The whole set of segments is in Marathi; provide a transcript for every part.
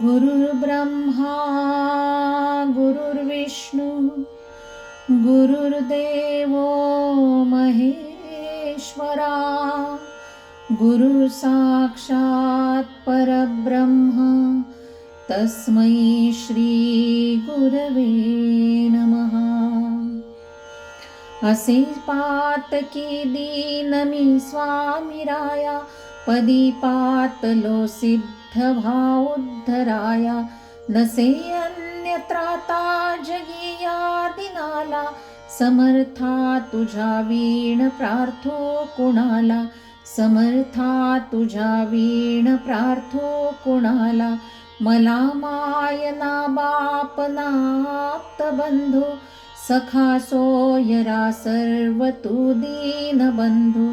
गुरुर्ब्रह्मा गुरुर्विष्णू गुरुर्देवो महेश्वरा गुरु साक्षात् परब्रह्म तस्मै श्री गुरवे नमः। असे पातकी दीन मी स्वामी राया, पदी पातलो सिद्ध भाव उद्धराया। नसे अन्यत्राता जगी या दिनाला, समर्था तुझ्या वीण प्रार्थो कुणाला। समर्था तुझ्या वीण प्रार्थो कुणाला। मला मायना बाप ना आप्त बंधू, सखा सोयरा सर्व तू दीन बंधू।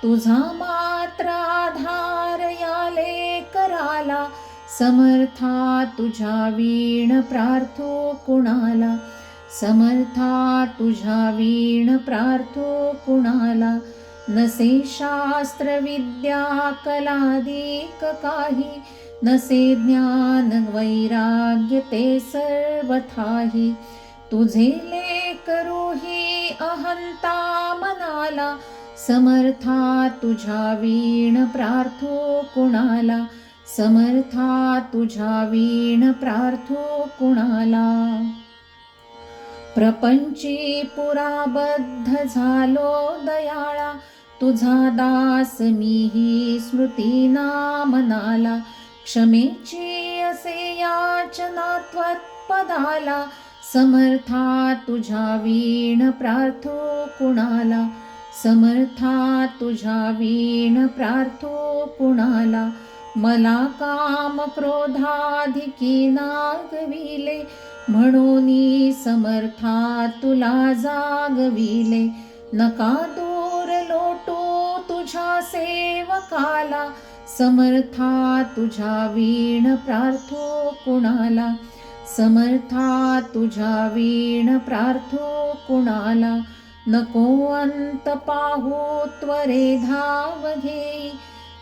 तुझा मात्र आधार याले कराला, समर्था तुझ्या वीण प्रार्थो कुणाला। समर्था तुझ्या वीण प्रार्थो कुणाला। नसे शास्त्र विद्या कलादिक काही, नसे ज्ञान वैराग्य ते सर्वथाही। तुझे लेकरू ही अहंता मनाला, समर्था तुझ्या वीण प्रार्थो कुणाला। समर्था तुझ्या वीण प्रार्थो कुणाला। प्रपंची पुराबद्ध झालो दयाळा, तुझा दास मीही स्मृती नामनाला। क्षमेची असे याचना त्वत्पदाला, समर्था तुझ्या वीण प्रार्थो कुणाला। समर्था तुझ्या वीण प्रार्थो कुणाला। मला काम क्रोधाधिकी नागविले, म्हणून समर्था तुला जागविले। नका दूर लोटो तुझ्या सेवकाला, समर्था तुझ्या वीण प्रार्थो कुणाला। समर्था तुझ्या वीण प्रार्थो कुणाला। नको अंत पाहू त्वरे धाव घेई,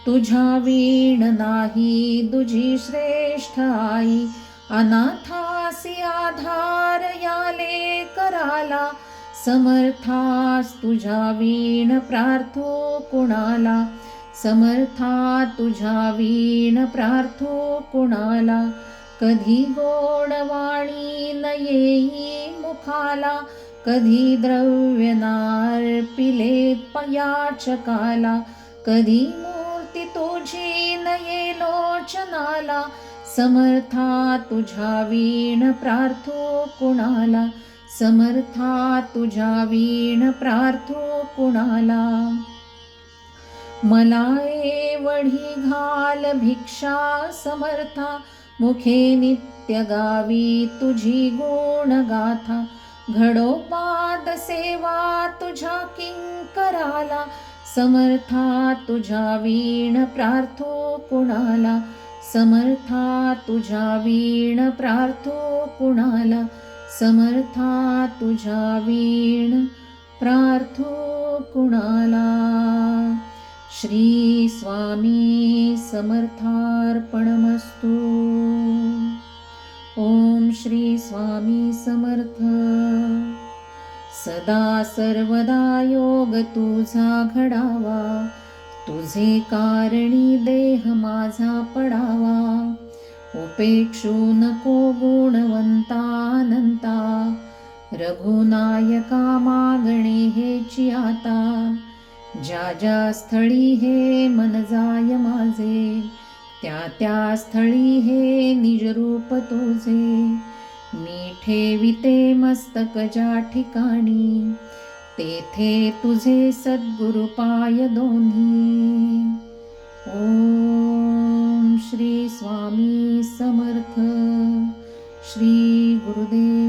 तुझ्या वीण नाही दुजी श्रेष्ठ आई। अनाथासी आधार याले कराला, समर्थास तुझ्या वीण प्रार्थो कुणाला। समर्था तुझ्या वीण प्रार्थो कुणाला। कधी गोडवाणी न येई मुखाला, कधी द्रव्य नार्पिले याचकाला। कधी मूर्ती तुझी न ये लोचनाला, समर्था तुझ्या वीण प्रार्थो कुणाला। समर्था तुझ्या वीण प्रार्थो कुणाला। मला एवढी घाल भिक्षा समर्था, मुखे नित्य गावी तुझी गुण गाथा। घडो पाद सेवा तुझ्या किंकराला, समर्था तुझ्या वीण प्रार्थो कुणाला। समर्था तुझ्या वीण प्रार्थो कुणाला। समर्था तुझ्या वीण प्रार्थो कुणाला। श्री स्वामी समर्थार्पणमस्तु। ओम श्री स्वामी समर्थ। सदा सर्वदा योग तुझा घडावा, तुझे कारणी देह माझा पडावा। उपेक्षू नको गुणवंता अनंता, रघुनायका मागणे हेची आता। ज्या ज्या स्थळी हे मन जाय माझे, त्या त्या स्थळी हे निज रूप तुझे। मी ठेविते मस्तक ज्या ठिकाणी, तेथे तुझे सद्गुरु पाय दोन्ही। ओम श्री स्वामी समर्थ। श्री गुरुदेव